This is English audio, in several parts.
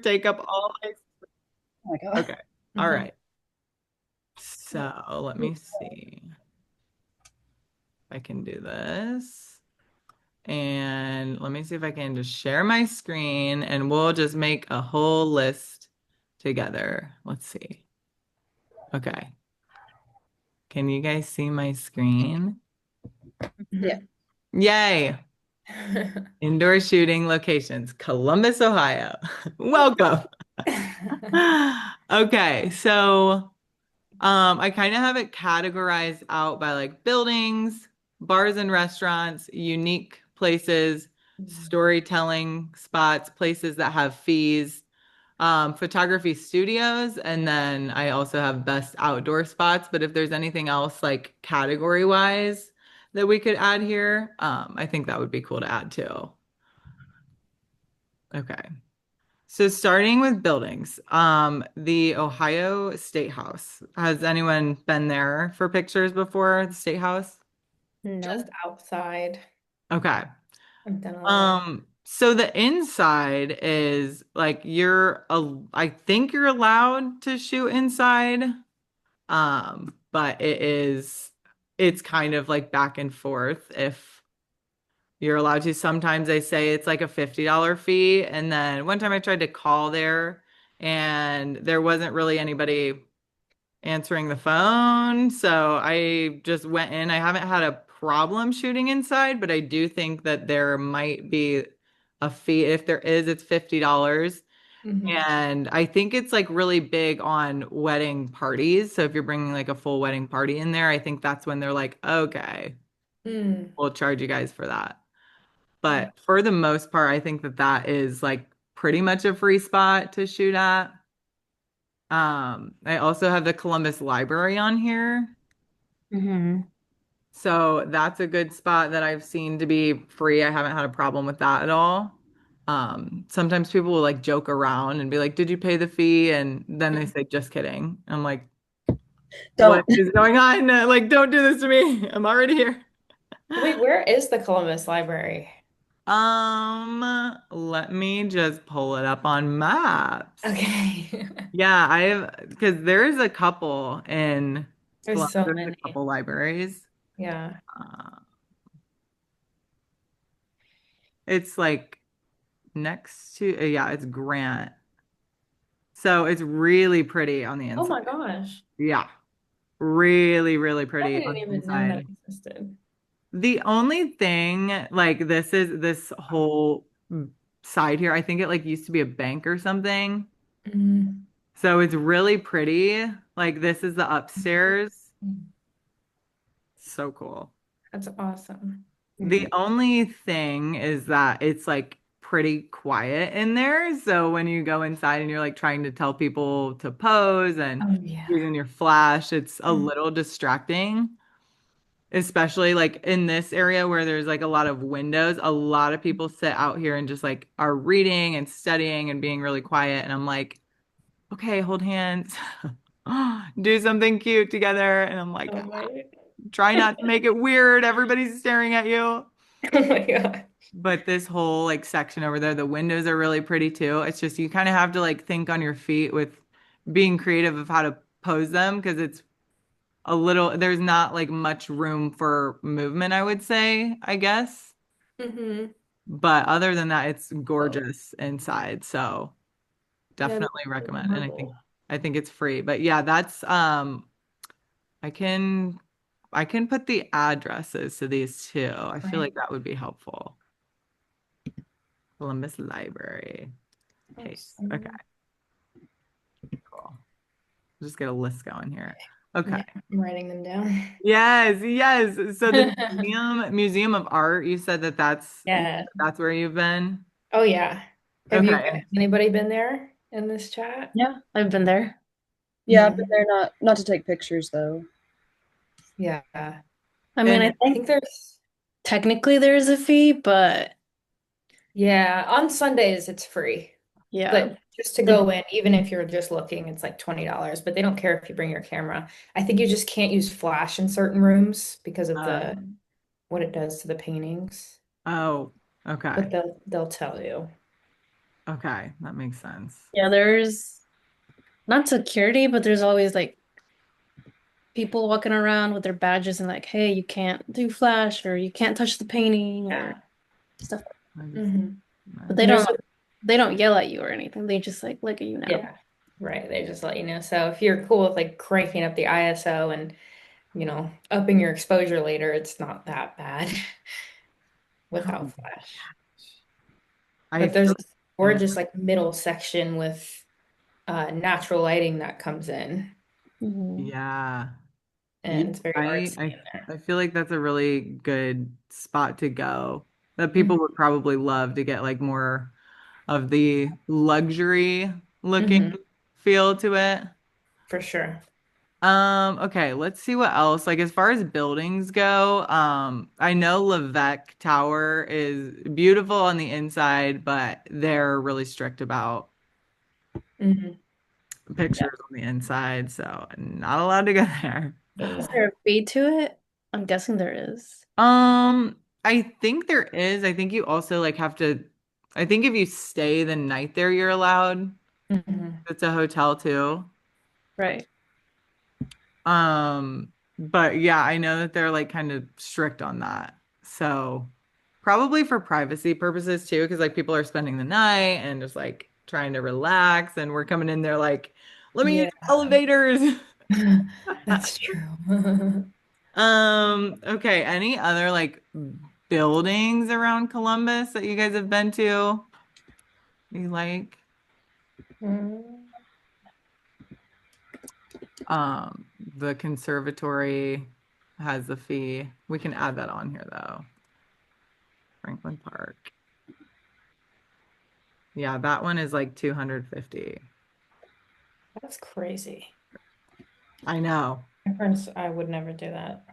take up all my. Oh my God. Okay. All Mhm. right. So let me see if I can do this. And let me see if I can just share my screen and we'll just make a whole list together. Let's see. Okay. Can you guys see my screen? Yeah. Mhm. Yay. Indoor shooting locations, Columbus, Ohio. Welcome. Okay, so I kind of have it categorized out by like buildings, bars and restaurants, unique places, storytelling spots, places that have fees, photography studios, and then I also have best outdoor spots. But if there's anything else like category wise that we could add here, I think that would be cool to add too. Okay. So starting with buildings, the Ohio State House. Has anyone been there for pictures before, the State House? Just No. outside. Okay. I've done a lot of. So the inside is like I think you're allowed to shoot inside. But it's kind of like back and forth if you're allowed to. Sometimes they say it's like a $50 fee. And then one time I tried to call there and there wasn't really anybody answering the phone. So I just went in. I haven't had a problem shooting inside, but I do think that there might be a fee. If there is, it's $50. Mhm. And I think it's like really big on wedding parties. So if you're bringing like a full wedding party in there, I think that's when they're like, okay, Mm. we'll charge you guys for that. But for the most part, I think that that is like pretty much a free spot to shoot at. I also have the Columbus Library on here. Hmm. So that's a good spot that I've seen to be free. I haven't had a problem with that at all. Sometimes people will like joke around and be like, "Did you pay the fee?" And then they say, "Just kidding." I'm like, "What Don't. is going on? Like, don't do this to me. I'm already here." Wait, where is the Columbus Library? Let me just pull it up on maps. Okay. Yeah, because there's a couple in There's Columbus. so There's a many. couple libraries. Yeah. Uh, it's like next to, yeah, it's Grant. So it's really pretty on the Oh inside. my gosh. Yeah, really, really I pretty on didn't the even know that inside. existed. The only thing, like, this whole side here, I think it like used to be a bank or something. Mm. So it's really pretty. Like, this is the upstairs. So cool. That's awesome. The Mhm. only thing is that it's like pretty quiet in there. So when you go inside and you're like trying to tell people to pose and Oh yeah. using your flash, it's a little distracting, especially like in this area where there's like a lot of windows. A lot of people sit out here and just like are reading and studying and being really quiet. And I'm like, okay, hold hands, do something cute together. And I'm like, Oh my. try not to make it weird. Everybody's staring at you. Oh my God. But this whole like section over there, the windows are really pretty too. It's just you kind of have to like think on your feet with being creative of how to pose them because it's a little, there's not like much room for movement, I would say, I guess. Hmm. But other than that, it's gorgeous inside. So Yeah, it definitely looks recommend. And marble. I think it's free. But yeah, that's I can I can put the addresses to these too. I feel Right. like that would be helpful. Columbus Library. Paste. Okay, Awesome. cool. Just get a list going here. Okay. Yeah, I'm writing them down. Yes, yes. So the Museum of Art, you said that Yeah. that's where you've been. Oh yeah. Have you Okay. anybody been there in this chat? Yeah, I've been there. Yeah, I've been Hmm. there not to take pictures though. Yeah. I I mean, I And think think there's technically there's a fee, but yeah, on Sundays it's free. yeah. But just to go in, even if you're just looking, it's like $20, but they don't care if you bring your camera. I think you just can't use flash in certain rooms because of uh, the what it does to the paintings. oh, But okay. they'll tell you. Okay, that makes sense. Yeah, there's not security, but there's always like people walking around with their badges and like, hey, you can't do flash or you can't touch the painting or Yeah. stuff. I just, Hmm. But And there's they don't yell at you or anything. They just like look at you now. yeah, right. They just let you know. So if you're cool with like cranking up the ISO and, upping your exposure later, it's not that bad oh, without flash. I But there's feel this like, gorgeous like middle section with natural lighting that comes in, yeah. Mhm. Yeah, you're and it's very right. artsy I in there. I feel like that's a really good spot to go. That people Mhm. would probably love to get like more of the luxury looking Hmm. feel to it. For sure. Okay, let's see what else. Like as far as buildings go, I know Levesque Tower is beautiful on the inside, but they're really strict about Hmm. Yeah. pictures on the inside, so not allowed to go there. Is there a fee to it? I'm guessing there is. I think there is. I think you also like have to, I think if you stay the night there, you're allowed. Hmm. It's a hotel too. Right. But yeah, I know that they're like kind of strict on that. So probably for privacy purposes too, because like people are spending the night and just like trying to relax, and we're coming in there like, let me use Yeah, elevators. that's true. Okay, any other like buildings around Columbus that you guys have been to you like? Mm. The conservatory has a fee. We can add that on here though. Franklin Park. Yeah, that one is like 250. That's crazy. I know. My friends, I would never do that.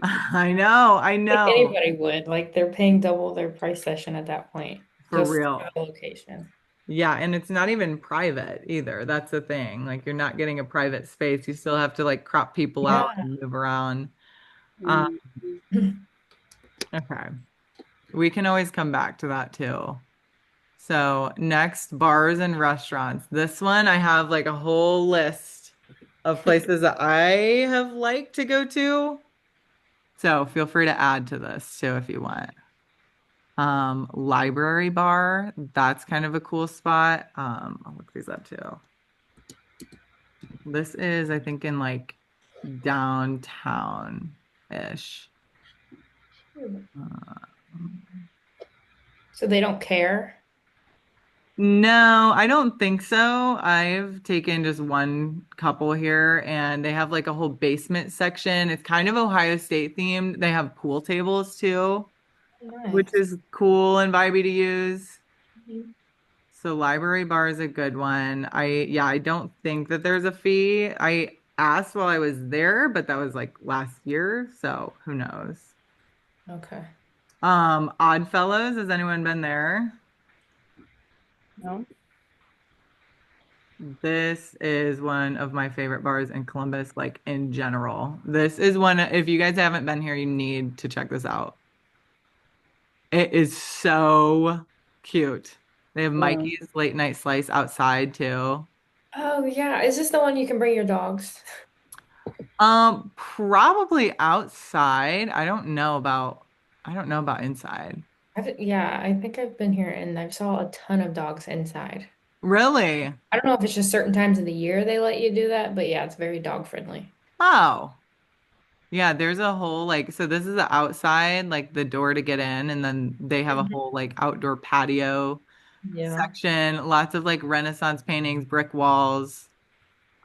I know. I Like know. anybody would. Like they're paying double their price session at that point For just for real. the location. Yeah, and it's not even private either. That's the thing. Like you're not getting a private space. You still have to like crop people out Yeah. and move around. Um, Mm. okay. We can always come back to that too. So next, bars and restaurants. This one I have like a whole list of places that I have liked to go to. So feel free to add to this too if you want. Library bar, that's kind of a cool spot. I'll look these up too. This is, I think, in like downtown-ish. Uh, So they don't care. no, I don't think so. I've taken just one couple here and they have like a whole basement section. It's kind of Ohio State themed. They have pool tables too, which Nice. is cool and vibey to use. Mhm. So library bar is a good one. Yeah, I don't think that there's a fee. I asked while I was there, but that was like last year, so who knows. Okay. Oddfellows, has anyone been there? No. This is one of my favorite bars in Columbus, like in general. This is one, if you guys haven't been here, you need to check this out. It is so cute. They have Yeah. Mikey's late night slice outside too. Oh yeah. Is this the one you can bring your dogs? Probably outside. I don't know about inside. Yeah, I think I've been here and I saw a ton of dogs inside. Really? I don't know if it's just certain times of the year they let you do that, but yeah, it's very dog friendly. Oh. Yeah, there's a whole like so this is the outside, like the door to get in, and then they have a Mhm. whole like outdoor patio Yeah. section, lots of like Renaissance paintings, brick walls.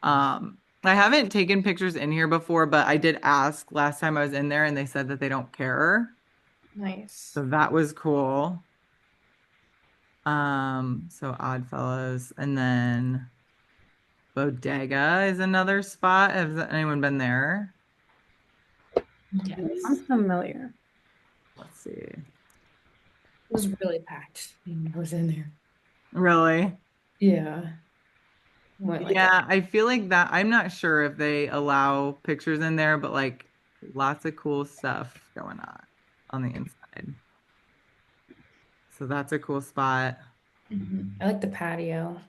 I haven't taken pictures in here before, but I did ask last time I was in there and they said that they don't care. Nice. So that was cool. So Oddfellows, and then Bodega is another spot. Has anyone been there? Yes. I'm familiar. Let's see. It was really packed when I was in there. Really? Yeah. Went like a Yeah, I feel like that. I'm not sure if they allow pictures in there, but like lots of cool stuff going on the inside. So that's a cool spot. I like the patio.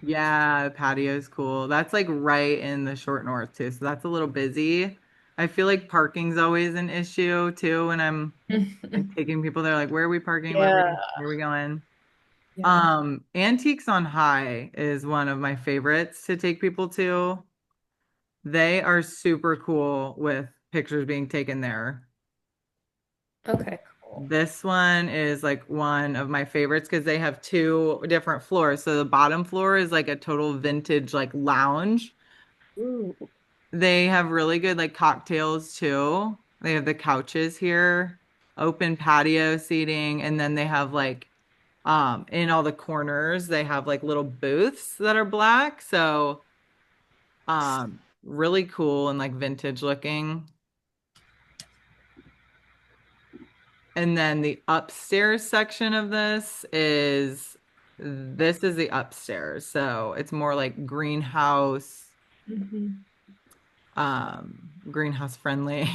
Yeah, the patio's cool. That's like right in the short north too. So that's a little busy. I feel like parking's always an issue too when I'm like taking people there like where are we parking? Yeah. Where are we going? Yeah. Antiques on High is one of my favorites to take people to. They are super cool with pictures being taken there. Okay, cool. This one is like one of my favorites because they have two different floors. So the bottom floor is like a total vintage like lounge. Ooh. They have really good like cocktails too. They have the couches here, open patio seating, and then they have like in all the corners they have like little booths that are black. So really cool and like vintage looking. And then the upstairs section of this is the upstairs. So it's more like Hmm. greenhouse friendly.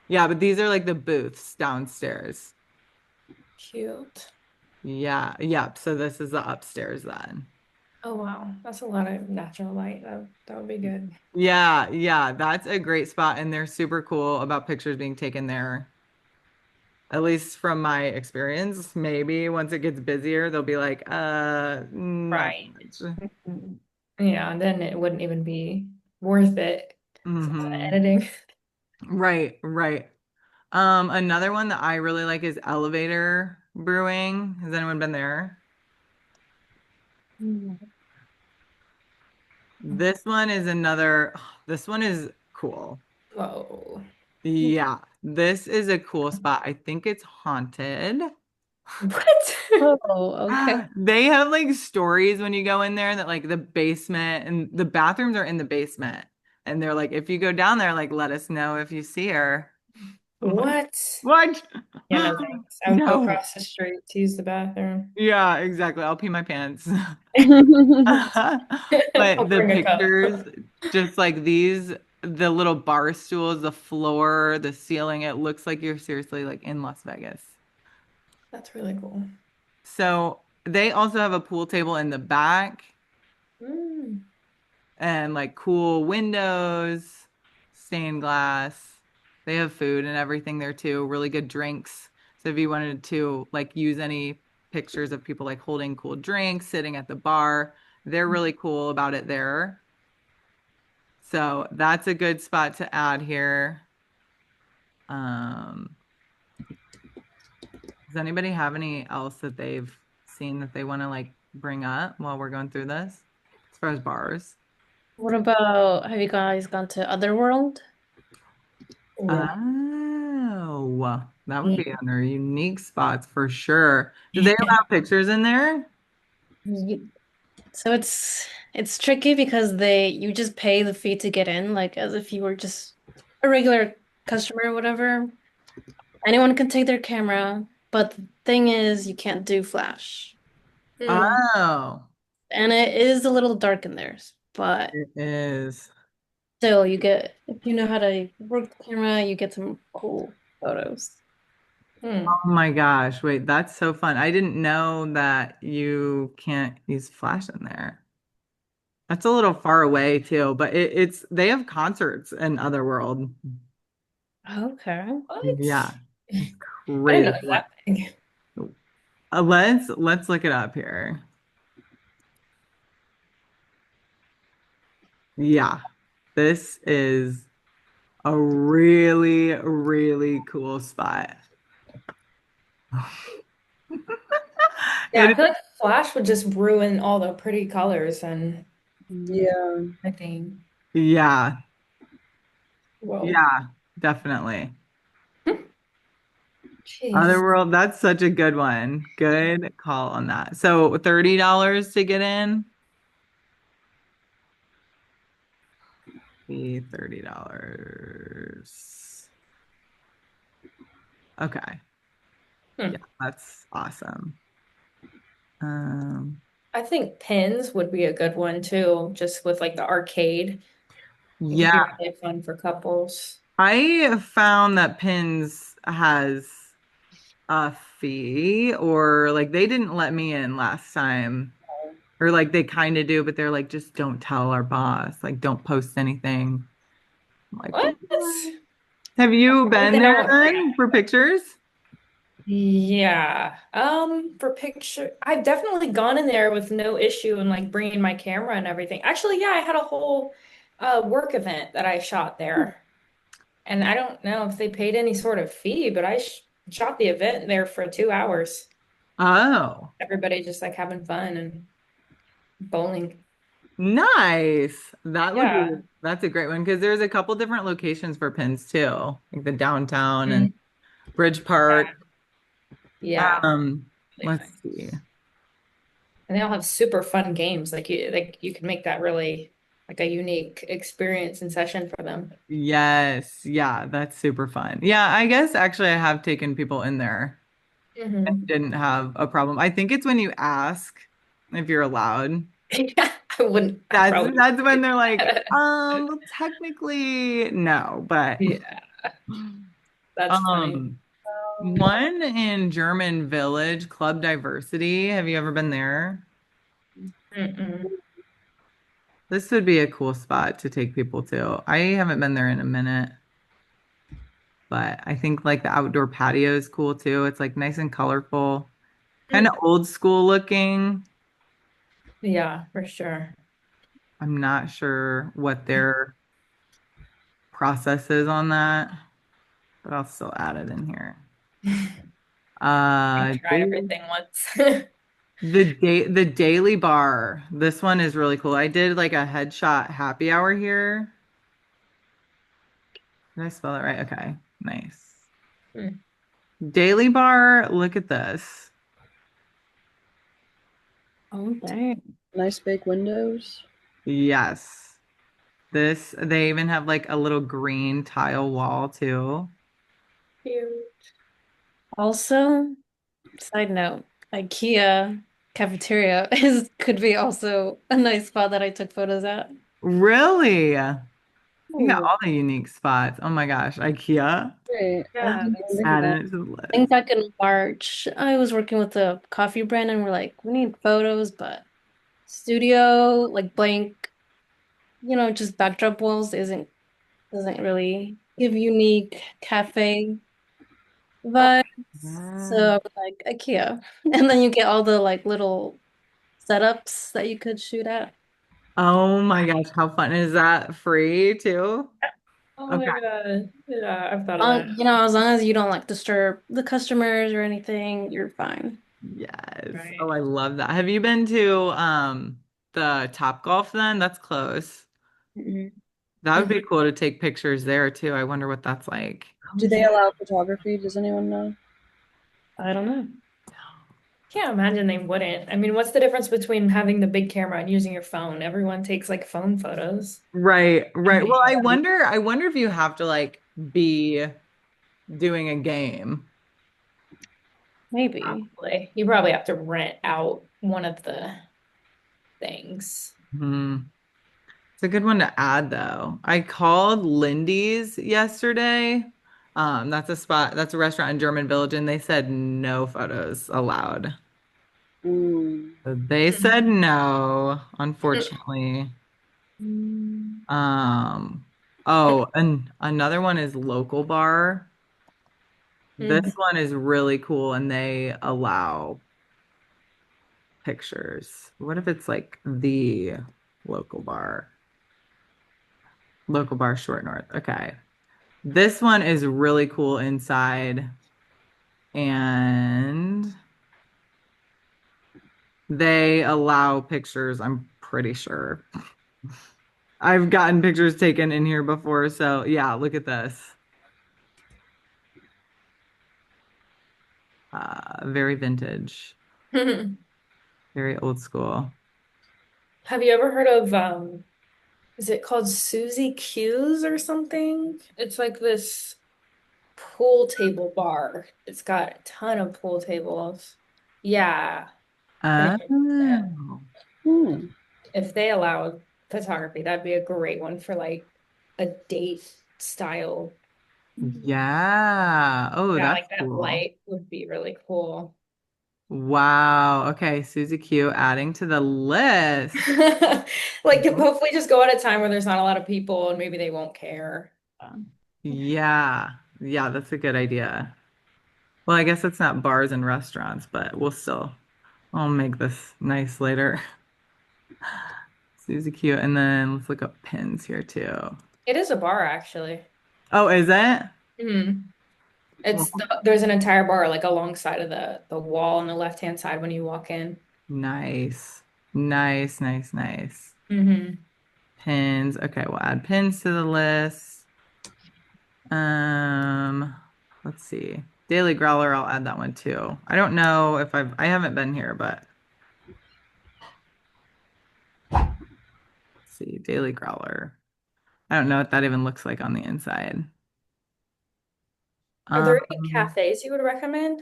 Yeah, but these are like the booths downstairs. Cute. Yeah, yep. So this is the upstairs then. Oh wow, that's a lot of natural light. That would be good. Yeah, yeah, that's a great spot and they're super cool about pictures being taken there. At least from my experience, maybe once it gets busier, they'll be like, not Right. so much. Mhm. Yeah, and then it wouldn't even be worth it. So the Hmm. editing. Right, right. Another one that I really like is Elevator Brewing. Has anyone been there? Mm. This one is another, this one is cool. Whoa. Yeah, this is a cool spot. I think it's haunted. What? Oh, okay. They have like stories when you go in there that like the basement and the bathrooms are in the basement. And they're like, if you go down there, like let us know if you see her. I'm like, What? what? Yeah, no thanks. I would go No. across the street to use the bathroom. Yeah, exactly. I'll pee my pants. I'll But the bring a cup. pictures, just like these, the little bar stools, the floor, the ceiling, it looks like you're seriously like in Las Vegas. That's really cool. So they also have a pool table in the back Mm. and like cool windows, stained glass. They have food and everything there too, really good drinks. So if you wanted to like use any pictures of people like holding cool drinks, sitting at the bar, they're really cool about it there. So that's a good spot to add here. Um, does anybody have any else that they've seen that they want to like bring up while we're going through this? As far as bars. What about, have you guys gone to Otherworld? No. Oh, that would Yeah. be under unique spots for sure. Do they allow pictures in there? You- So it's tricky because you just pay the fee to get in, like as if you were just a regular customer or whatever. Anyone can take their camera, but the thing is you can't do flash. Mm. Oh, And it is a little dark in there, but it is. still you get if you know how to work the camera, you get some cool photos. Oh Mm. my gosh, wait, that's so fun. I didn't know that you can't use flash in there. That's a little far away too, but it's they have concerts in Otherworld. Okay. What? Yeah, it's I didn't know crazy. it was that big. Let's look it up here. Yeah, this is a really, really cool spot. Yeah, I It feel like Flash would just ruin all the pretty colors and Yeah. I think. yeah, Whoa. yeah, definitely. Jeez. Otherworld, that's such a good one. Good call on that. So $30 to get in? Be $30. Okay. Yeah, Hmm. that's awesome. Um, I think pins would be a good one too, just with like the arcade. It could be yeah, really fun for couples. I found that Pins has. a fee or like they didn't let me in last time. Or like they kind of do, but they're like, just don't tell our boss. Like, don't post anything. I'm like, What? what? Have you been Something I there won't forget. then for pictures? Yeah. For picture, I've definitely gone in there with no issue and like bringing my camera and everything. Actually, yeah, I had a whole work event that I shot there. And I don't know if they paid any sort of fee, but I sh shot the event there for 2 hours. Oh, Everybody just like having fun and bowling. nice. Yeah. That's a great one because there's a couple different locations for pins too, like the downtown and Mm. Bridge Yeah. Park. Yeah. Um, Really let's see. nice. And they all have super fun games. Like you can make that really like a unique experience and session for them. Yes, yeah, that's super fun. Yeah, I guess actually I have taken people in there and Hmm. didn't have a problem. I think it's when you ask if you're allowed. Yeah, I wouldn't. I That's probably that's when wouldn't. they're like, well, technically no, but Yeah, that's funny. um one in German Village, Club Diversity. Have you ever been there? Mm-mm. This would be a cool spot to take people to. I haven't been there in a minute, but I think like the outdoor patio is cool too. It's like nice and colorful, kind of Mm. old school looking. Yeah, for sure. I'm not sure what their process is on that, but I'll still add it in here. I've tried Daily, everything once. the Daily Bar. This one is really cool. I did like a headshot happy hour here. Did I spell it right? Okay, nice. Mm. Daily Bar, look at this. Oh, dang. Nice big windows. Yes. This, they even have like a little green tile wall too. Cute. Also, side note, IKEA cafeteria is could be also a nice spot that I took photos at. Really? You got Oh, all the unique spots. Oh my gosh, IKEA. great. I Yeah, didn't even that's think of Adding that. it to the I think list. back in March, I was working with a coffee brand and we're like, we need photos, but studio, like blank, just backdrop walls isn't doesn't really give unique cafe vibes. So I was like, IKEA. And then you get all the like little setups that you could shoot at. Oh my gosh, how fun. Is that free too? Oh Okay. my God. Yeah, I've thought of that. As long as you don't like disturb the customers or anything, you're fine. Yes. Oh, Right. I love that. Have you been to the Top Golf then? That's close. Mhm. That would Mhm. be cool to take pictures there too. I wonder what that's like. Oh, Do they yeah. allow photography? Does anyone know? I don't know. Can't imagine they wouldn't. I mean, what's the difference between having the big camera and using your phone? Everyone takes like phone photos. Right, right. Well, Right. I wonder if you have to like be doing a game. Maybe. Probably. You probably have to rent out one of the things. Hmm. It's a good one to add though. I called Lindy's yesterday. That's a restaurant in German Village, and they said no photos allowed. Mm. So they said no, unfortunately. Mm. Um, oh, and another one is Local Bar. This Mhm. one is really cool and they allow pictures. What if it's like the local bar? Local bar Short North. Okay. This one is really cool inside and they allow pictures, I'm pretty sure. I've gotten pictures taken in here before, so yeah, look at this. Very vintage, very old school. Have you ever heard of is it called Susie Q's or something? It's like this pool table bar. It's got a ton of pool tables. Yeah, pretty sure. Yeah. Oh, Hmm. If they allowed photography, that'd be a great one for like a date style Yeah. Oh, Yeah, that's like that cool. light would be really cool. Wow. Okay, Suzy Q adding to the list. Like hopefully just go at a time where there's not a lot of people and maybe they won't care. Yeah. Yeah, that's a good idea. Well, I guess it's not bars and restaurants, but I'll make this nice later. Suzy Q. And then let's look up pins here too. It is a bar actually. Oh, is it? Mhm. Well, There's an entire bar like alongside of the wall on the left-hand side when you walk in. nice. Nice, nice, nice. Hmm. Pins. Okay, we'll add pins to the list. Um, let's see. Daily Growler, I'll add that one too. I don't know if I haven't been here, but let's see. Daily Growler. I don't know what that even looks like on the inside. Are there any Um, cafes you would recommend?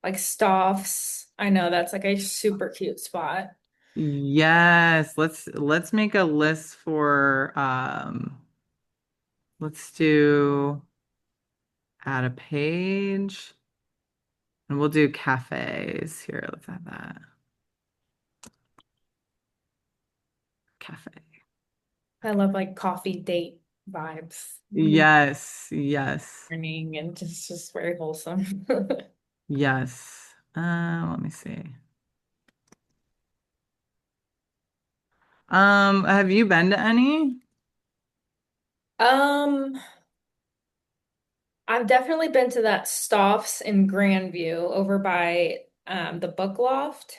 Like Stoff's. I know that's like a super cute spot. yes, let's make a list for let's do add a page and we'll do cafes here. Let's add that. Cafe. I love like coffee date vibes. Yes, yes, Morning and just very wholesome. yes. Let me see. Have you been to any? Um, I've definitely been to that Stoff's in Grandview over by the Book Loft.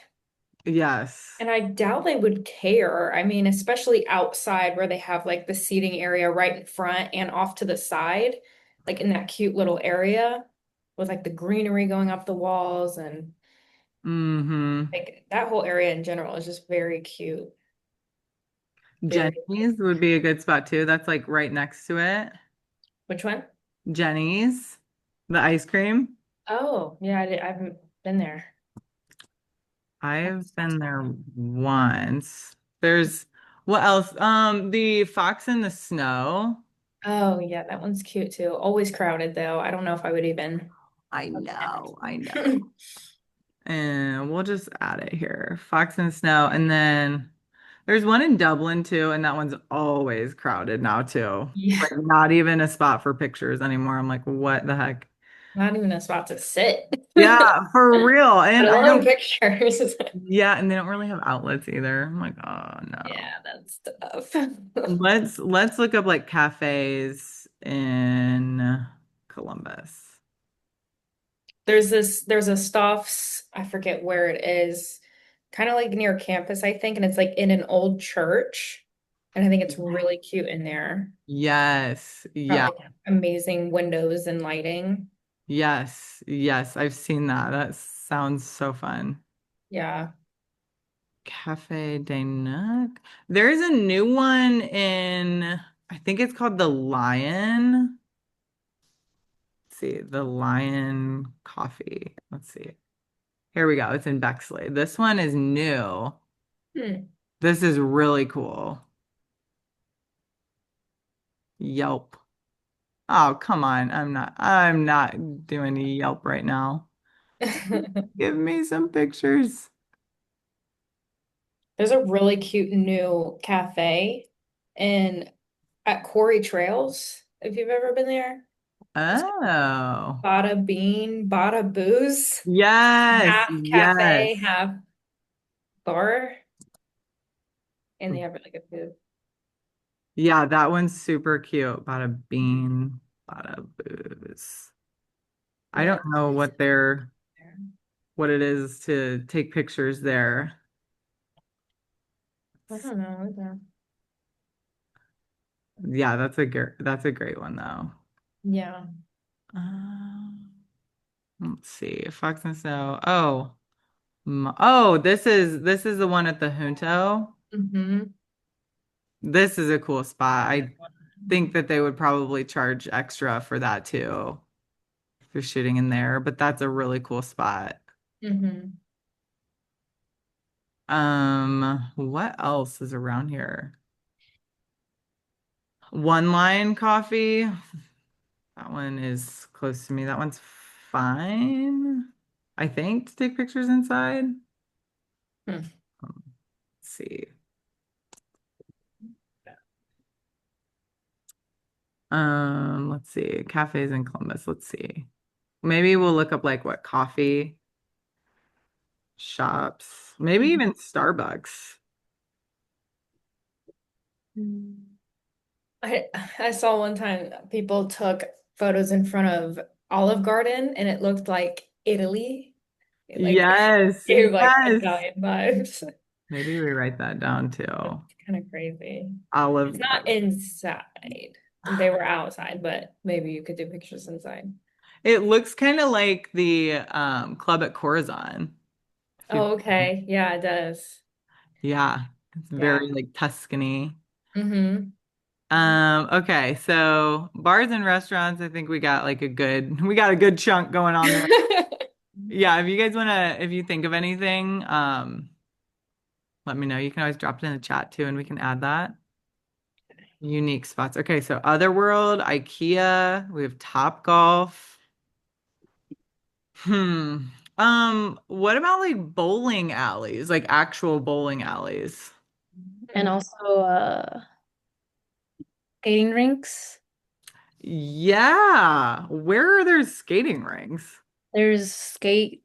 Yes. And I doubt they would care. I mean, especially outside where they have like the seating area right in front and off to the side, like in that cute little area with like the greenery going up the walls and Mm-hmm. like that whole area in general is just very cute. Very. Jenny's would be a good spot too. That's like right next to it. Which one? Jenny's, the ice cream. Oh, yeah, I haven't been there. I've been there once. There's what else? The Fox in the Snow. Oh, yeah, that one's cute too. Always crowded though. I don't know if I would even I know, I know. attend. And we'll just add it here. Fox in the Snow. And then there's one in Dublin too, and that one's always crowded now too. Yeah, Like not even a spot for pictures anymore. I'm like, what the heck? not even a spot to sit. Yeah, for real. Let And I alone don't, pictures. yeah, and they don't really have outlets either. I'm like, oh no. Yeah, that's tough. Let's look up like cafes in Columbus. There's a Stoff's, I forget where it is, kind of like near campus, I think, and it's like in an old church. And I think it's really cute in there. Yes, Got yeah, like amazing windows and lighting. yes, yes. I've seen that. That sounds so fun. Yeah. Cafe de Nook. There's a new one in, I think it's called the Lion. Let's see, the Lion Coffee. Let's see. Here we go. It's in Bexley. This one is new. Hmm. This is really cool. Yelp. Oh, come on. I'm not doing Yelp right now. Give me some pictures. There's a really cute new cafe in at Quarry Trails, if you've ever been there. It's Oh. Bada Bean, Bada Booze. Yes, Half cafe, yes. half bar, and they have really good food. Yeah, that one's super cute. Bada bean, bada booze. I Yeah. don't know what it is to take pictures there. I don't know either. Yeah, that's a great one though. Yeah. Um, let's see. Fox and Snow. Oh, this is the one at the Junto. Hmm. This is a cool spot. Good I one. think that they would probably charge extra for that too, if you're shooting in there, but that's a really cool spot. Hmm. What else is around here? One Line Coffee. That one is close to me. That one's fine, I think, to take pictures inside. Hmm. Let's see. Let's see. Cafes in Columbus. Let's see. Maybe we'll look up like what coffee shops, maybe even Starbucks. Mm. I I saw one time people took photos in front of Olive Garden and it looked like Italy. It like Yes, gave like yes. Italian vibes. Maybe we write that down It's too. kind of crazy. It's Olive not Garden. inside. They were outside, but maybe you could do pictures inside. It looks kind of like the club at Corazon. If you, Oh, okay. Yeah, it does. yeah, it's Yeah. very like Tuscany. Mm-hmm. Okay, so bars and restaurants, I think we got like a good we got a good chunk going on there. Yeah, if you guys wanna if you think of anything, let me know. You can always drop it in the chat too, and we can add that. Unique spots. Okay, so Otherworld, IKEA, we have Top Golf. Hmm. What about like bowling alleys, like actual bowling alleys? And also skating rinks. Yeah. Where are there skating rinks? There's Skate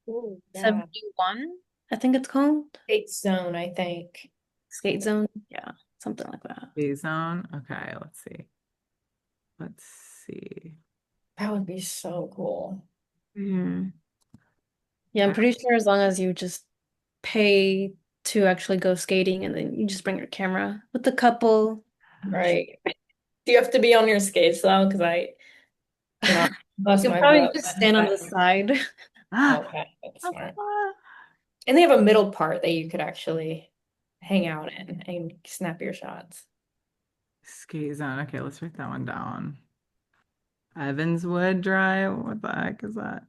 Ooh, yeah. 71, I think it's called. Skate zone, I think. Skate Zone. Yeah, something like that. Bay Zone. Okay, let's see. Let's see. That would be so cool. Mhm. Yeah, I'm Okay. pretty sure as long as you just pay to actually go skating and then you just bring your camera with the couple. Right. Do you have to be on your skates though? Because I cannot bust You'll my probably butt. just stand on the side. Okay, that's smart. And they have a middle part that you could actually hang out in and snap your shots. Skate Zone. Okay, let's write that one down. Evanswood Drive. What the heck is that?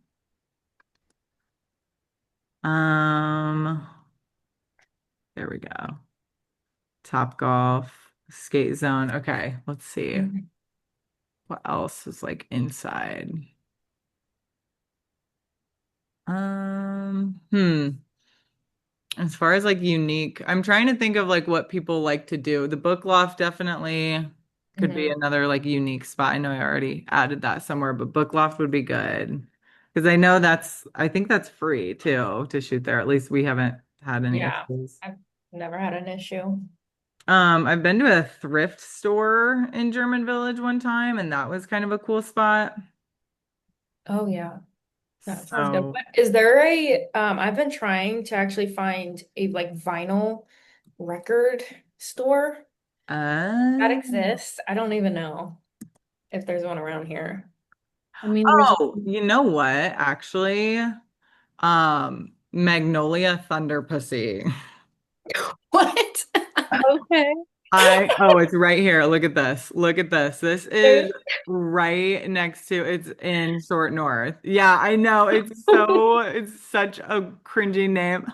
Um, there we go. Top Golf, Skate Zone. Okay, let's see. Mhm. What else is like inside? As far as like unique, I'm trying to think of like what people like to do. The book loft definitely could be Mhm. another like unique spot. I know I already added that somewhere, but book loft would be good. Because I know I think that's free too to shoot there. At least we haven't had any Yeah, issues. I've never had an issue. I've been to a thrift store in German Village one time, and that was kind of a cool spot. Oh yeah, that sounds good. So, What, is there a I've been trying to actually find a like vinyl record store that uh, exists. I don't even know if there's one around here. I mean, there's oh, you know what? Actually, Magnolia Thunder Pussy. What? okay. It's right here. Look at this. Look at this. This is right next to, it's in Short North. Yeah, I know. It's such a cringy name.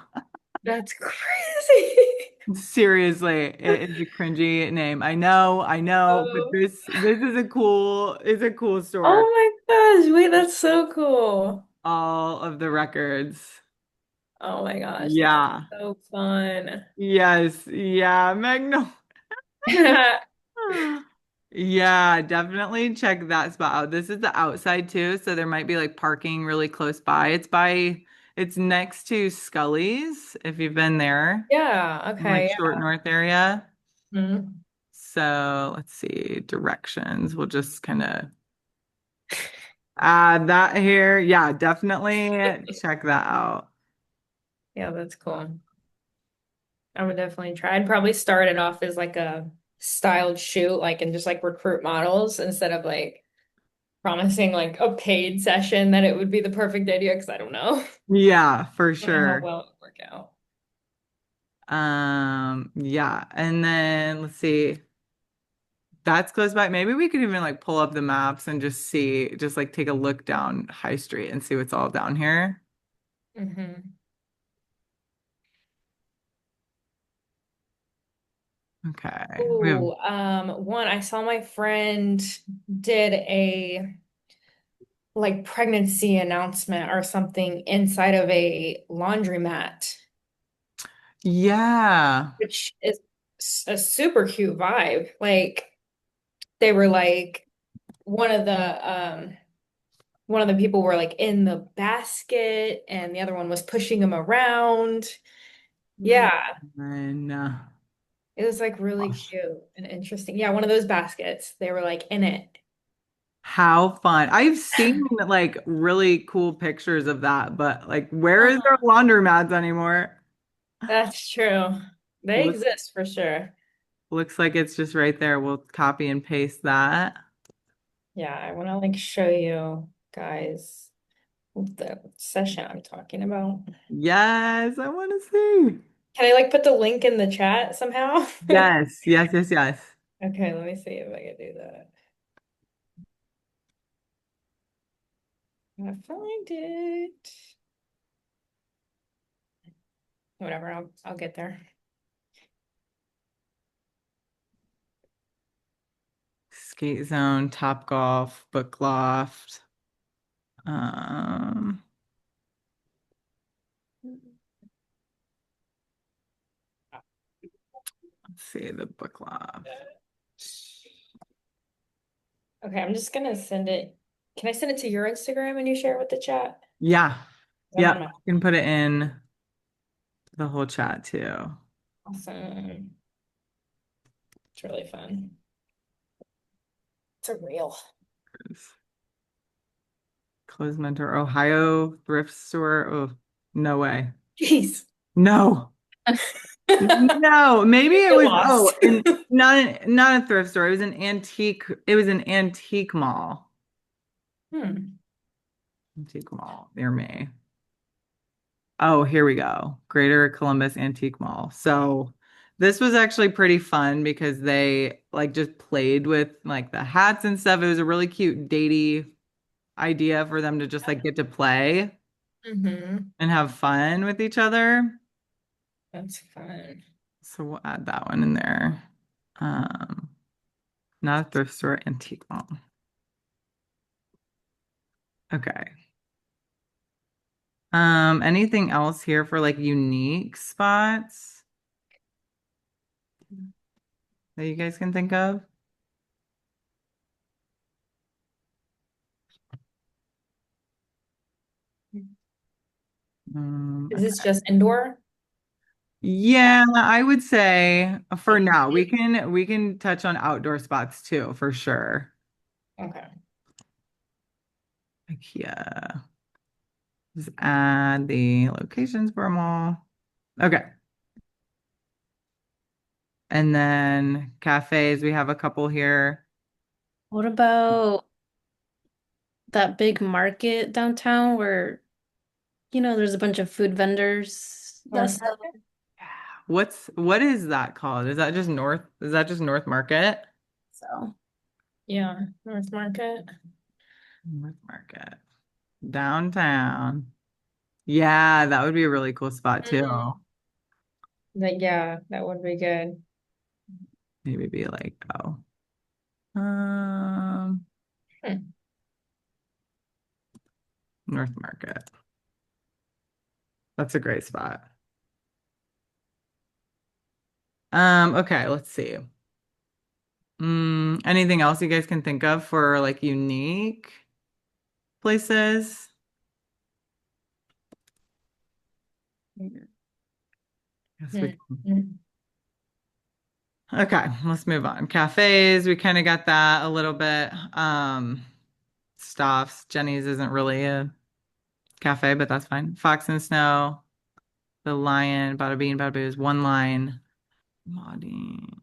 That's crazy. Seriously, it is a cringy name. I know, but Oh. this is it's a cool store. Oh my gosh, wait, that's so cool. All of the records. Oh my gosh, that's Yeah. so fun. Yes. Yeah. Magnolia. Yeah, definitely check that spot out. This is the outside too, so there might be like parking really close by. It's next to Scully's, if you've been there, Yeah, in like okay, Short North area. yeah. Mhm. So let's see, directions. We'll just kind of add that here. Yeah, definitely check that out. Yeah, that's cool. I would definitely try. I'd probably start it off as like a styled shoot, like and just like recruit models instead of like promising like a paid session that it would be the perfect idea because I don't know. Yeah, for I don't know how sure. well it would work out. Yeah, and then let's see. That's close by. Maybe we could even like pull up the maps and just like take a look down High Street and see what's all down here. Hmm. Okay. We have, Ooh, one, I saw my friend did a like pregnancy announcement or something inside of a laundromat, yeah. which is a super cute vibe. Like they were like one of the people were like in the basket and the other one was pushing him around. Yeah, And it was like really cute and interesting. Yeah, one of those baskets. They were like in it. how fun. I've seen like really cool pictures of that, but like where is Uh-huh. our laundromats anymore? That's true. They Look, exist for sure. looks like it's just right there. We'll copy and paste that. Yeah, I want to like show you guys the session I'm talking about. Yes, I want to see. Can I like put the link in the chat somehow? Yes, yes, yes, yes. Okay, let me see if I can do that. I'm gonna find it. Whatever, I'll get there. Skate Zone, Top Golf, Book Loft. Um, let's see the Book Loft. Okay, I'm just gonna send it. Can I send it to your Instagram and you share it with the chat? Yeah. I'm Yep. on my You can put it in the whole chat too. awesome. It's really fun. It's a reel. Closed Mentor, Ohio thrift store. Oh, no way. Jeez. No. No, maybe it Get was lost. not a thrift store. It was an antique mall. Hmm. Antique mall near me. Oh, here we go. Greater Columbus Antique Mall. So this was actually pretty fun because they like just played with like the hats and stuff. It was a really cute datey idea for them to just like get to play Mm-hmm. and have fun with each other. That's fun. So we'll add that one in there. Um, Not a thrift store, antique mall. Okay. Anything else here for like unique spots that you guys can think of? Is this Okay. just indoor? Yeah, I would say for Like, now we can touch on outdoor spots too, for sure. okay. IKEA. Just add the locations for them all. Okay. And then cafes, we have a couple here. What about that big market downtown where, there's a bunch of food vendors North that's Market? What is that called? Is that just North Market? so. Yeah, North Market. North Market. Downtown. Yeah, that would be a really cool spot too. Mhm. Yeah, that would be good. Maybe be like, oh, um, Hmm. North Market. That's a great spot. Okay, let's see. Anything else you guys can think of for like unique places? Yes, we Hmm. can. Hmm. Okay, let's move on. Cafes, we kind of got that a little bit. Stuffs. Jenny's isn't really a cafe, but that's fine. Fox and Snow, The Lion, Bada Bean, Bada Boo is one line.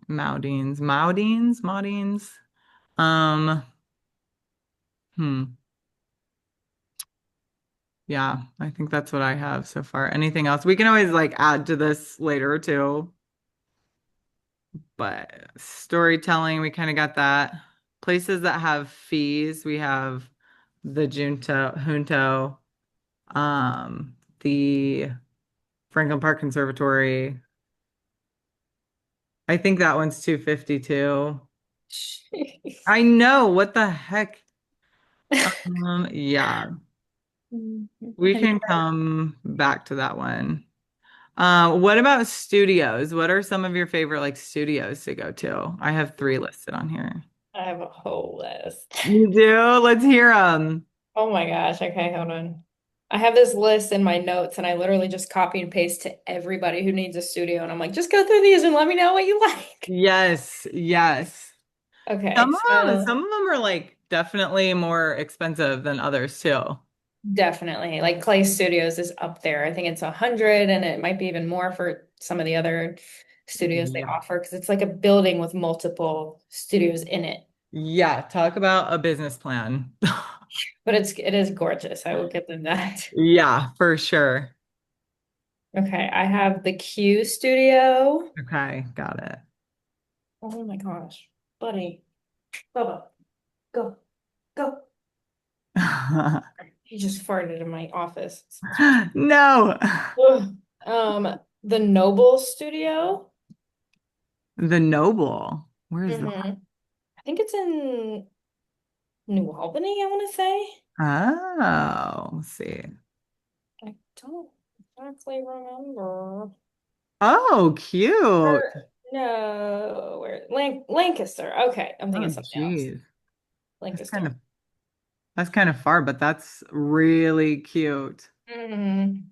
Maudines. Um, hmm. Yeah, I think that's what I have so far. Anything else? We can always like add to this later too. But storytelling, we kind of got that. Places that have fees, we have the Junto, the Franklin Park Conservatory, I think that one's 252. Jeez. I know, what the heck? Yeah, Mhm. we Have you can come back to that one. What about studios? What are some of your favorite like studios to go to? I have three listed on here. I have a whole list. You do? Let's hear them. Oh my gosh. Okay, hold on. I have this list in my notes and I literally just copy and paste to everybody who needs a studio. And I'm like, just go through these and let me know what you like. Yes, yes. Okay, so Some of them are like definitely more expensive than others too. definitely like Clay Studios is up there. I think it's 100 and it might be even more for some of the other studios they Yeah. offer because it's like a building with multiple studios in it. Yeah, talk about a business plan. But it is gorgeous. I will give them that. Yeah, for sure. Okay, I have the Q Studio. Okay, got Oh my gosh, buddy. Bubba, go, go. it. He just farted in my office. No. Ugh. The Noble Studio. The Noble. Where is that? I think it's in New Albany, I want to say. Oh, let's see. I don't exactly remember. Oh, cute. Or no, where Lancaster. Okay, I'm thinking Oh, something else. geez. That's kind Lancaster. of that's kind of far, but that's really cute. hmm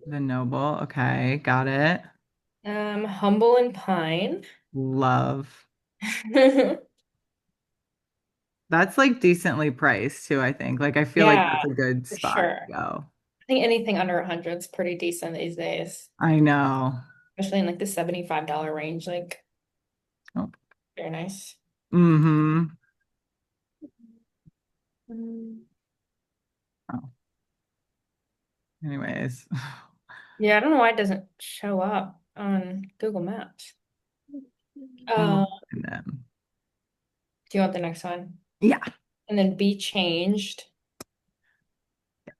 The Noble. Okay, got it. Humble and Pine. Love. That's like decently priced too, I think. Like I feel like that's Yeah, a good for spot sure. to go. I think anything under 100 is pretty decent these days, I know. especially in like the $75 range. Like, Oh. very nice. Mm-hmm. Mm. Oh, anyways. Yeah, I don't know why it doesn't show up on Google Maps. We'll Uh, find them. do you want the next one? Yeah. And then be changed.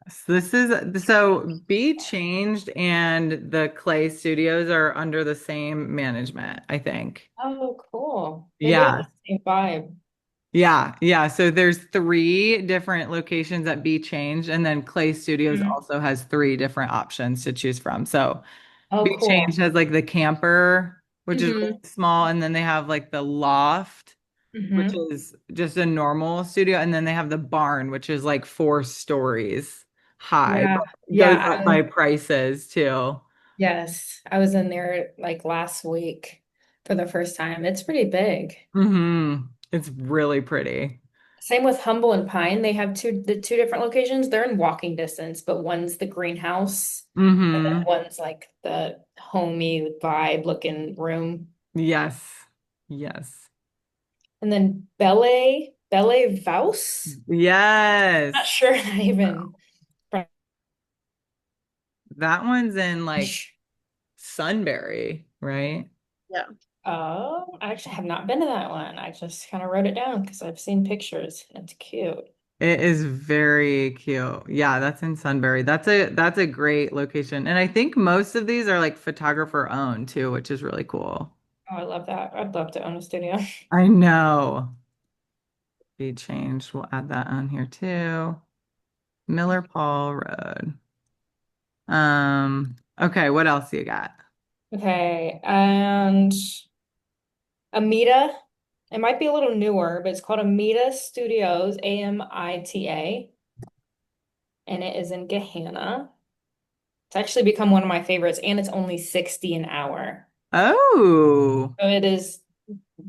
So this is so Be Changed and the Clay Studios are under the same management, I think. Oh, cool. They do have the Yeah. same vibe. Yeah. Yeah. So there's three different locations that Be Changed, and then Clay Studios Mhm. also has three different options to choose from. So Oh, Be Changed cool. has like the camper, which is really hmm small, and then they have like the loft, which hmm is just a normal studio, and then they have the barn, which is like 4 stories high, Yeah. but it Yeah. goes up by prices too. Yes. I was in there like last week for the first time. It's pretty big. It's really pretty. Same with Humble and Pine. They have the two different locations. They're in walking distance, but one's the greenhouse and then Hmm. one's like the homey vibe looking room. Yes. Yes. And then Belle Vause. Not Yes. sure that even. That one's in like French. Sunbury, right? Yeah. Oh, I actually have not been to that one. I just kind of wrote it down because I've seen pictures. It's cute. It is very cute. Yeah, that's in Sunbury. That's a great location. And I think most of these are like photographer owned too, which is really cool. Oh, I love that. I'd love to own a studio. I know. Be changed. We'll add that on here too. Miller Paul Road. Okay, what else you got? Okay, and Amita. It might be a little newer, but it's called Amita Studios, Amita, and it is in Gahanna. It's actually become one of my favorites, and it's only 60 an hour. Oh. So it is,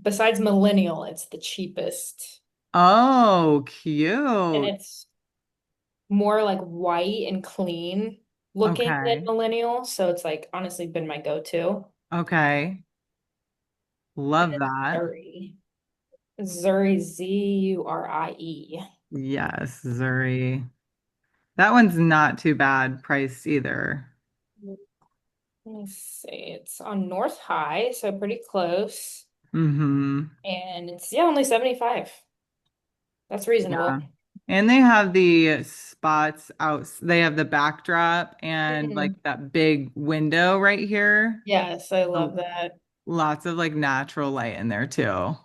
besides Millennial, it's the cheapest. Oh, And cute. it's more like white and clean looking than Okay. Millennial. So it's like honestly been my go-to. Okay. Love that. Zuri. Zuri, Zurie. Yes, Zuri. That one's not too bad price either. Let me see. It's on North High, so pretty close. Mm-hmm. And it's yeah, only 75. That's reasonable. Yeah. And they have the spots out. They have the backdrop and like Mhm. that big window right here. Yes, I love So that. Lots of like natural light in there too.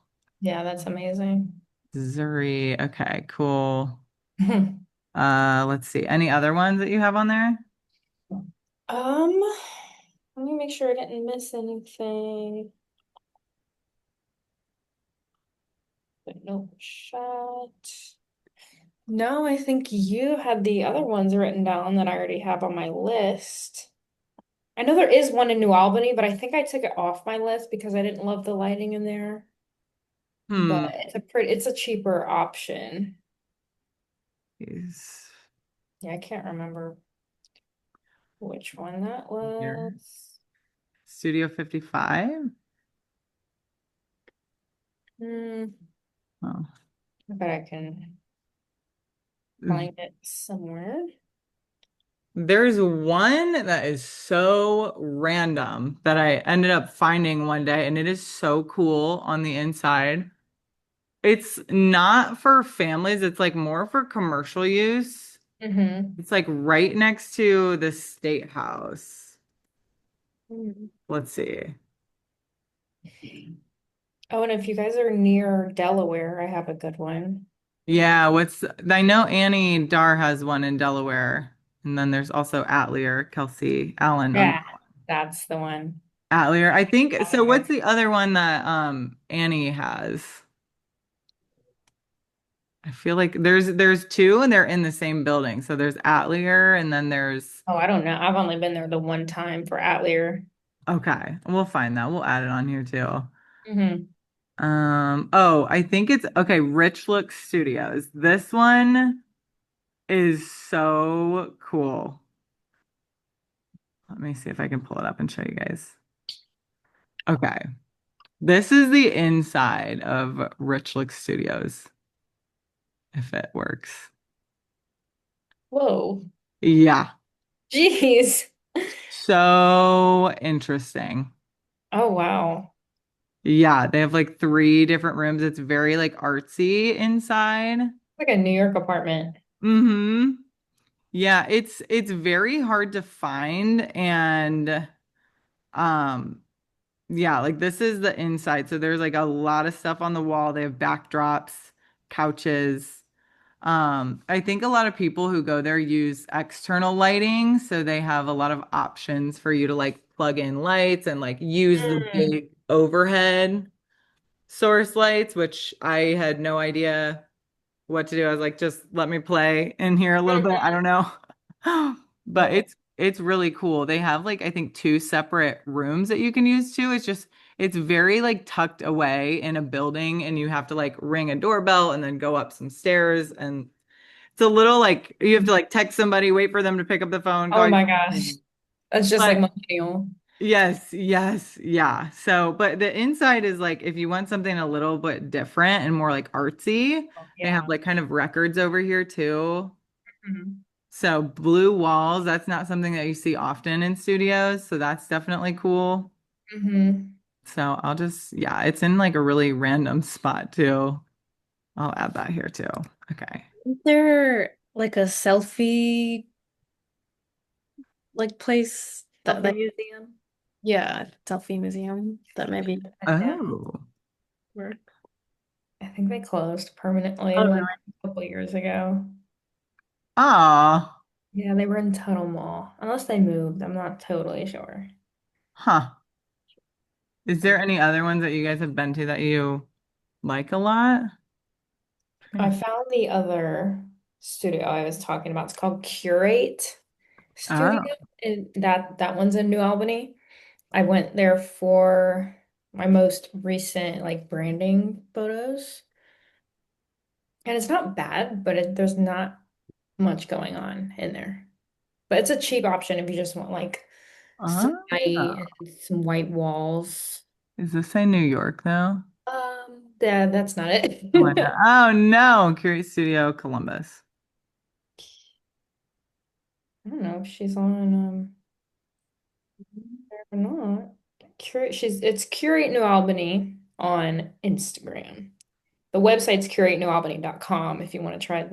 Yeah, that's amazing. Zuri. Okay, cool. Let's see. Any other ones that you have on there? Um, let me make sure I didn't miss anything. But no shot. No, I think you had the other ones written down that I already have on my list. I know there is one in New Albany, but I think I took it off my list because I didn't love the lighting in there. But Hmm. it's a cheaper option. Is Yeah, I can't remember which one that here. was. Studio 55? Hmm, Oh. I bet I can find it somewhere. There's one that is so random that I ended up finding one day, and it is so cool on the inside. It's not for families, it's like more for commercial use. Mm-hmm. It's like right next to the state house. Let's see. Oh, and if you guys are near Delaware, I have a good one. Yeah, I know Annie Dar has one in Delaware, and then there's also Atlier, Kelsey Allen on Yeah, that's the one. Atlier. I think so. What's Delaware. the other one that Annie has? I feel like there's two and they're in the same building. So there's Atlier and then there's Oh, I don't know. I've only been there the one time for Atelier. okay, we'll find that. We'll add it on here too. Hmm. Oh, I think it's okay, Rich Look Studios. This one is so cool. Let me see if I can pull it up and show you guys. Okay. This is the inside of Rich Look Studios, if it works. Whoa. Yeah. Jeez. So interesting. Oh, wow. Yeah, they have like three different rooms. It's very like artsy inside. Like a New York apartment. Mm-hmm. Yeah, it's very hard to find and um yeah, like this is the inside. So there's like a lot of stuff on the wall. They have backdrops, couches. I think a lot of people who go there use external lighting, so they have a lot of options for you to like plug in lights and like use the Mm. big overhead source lights, which I had no idea what to do. I was like, just let me play in here a little bit. I don't know. But Whoa. it's really cool. They have like I think two separate rooms that you can use too. It's very like tucked away in a building and you have to like ring a doorbell and then go up some stairs and it's a little like you have to like text somebody, wait for them to pick up the phone, Oh call my you. gosh. That's just like But millennial. yes, yes, yeah. So, but the inside is like if you want something a little bit different and more like artsy, they have Yeah. like kind of records over here too. Mhm. So, blue walls, that's not something that you see often in studios, so that's definitely cool. Hmm. So, yeah, it's in like a really random spot too. I'll add that here too. Okay. Is there like a selfie like place Selfie that museum. yeah, selfie museum that maybe Yeah. Oh. work? I think they closed Oh, permanently really? like a couple years ago. Ah. Yeah, they were in Tuttle Mall. Unless they moved, I'm not totally sure. Huh. Is there any other ones that you guys have been to that you like a lot? I found the other studio I was talking about. It's called Curate Studio, Oh. and that one's in New Albany. I went there for my most recent like branding photos, and it's not bad, but there's not much going on in there. But it's a cheap option if you just want like some Oh. light and some white walls. Is this in New York though? Yeah, that's not Oh, I know. it. Oh no, Curious Studio Columbus. I don't know if she's on there or not. It's Curate New Albany on Instagram. The website's curatenewalbany.com if you want to try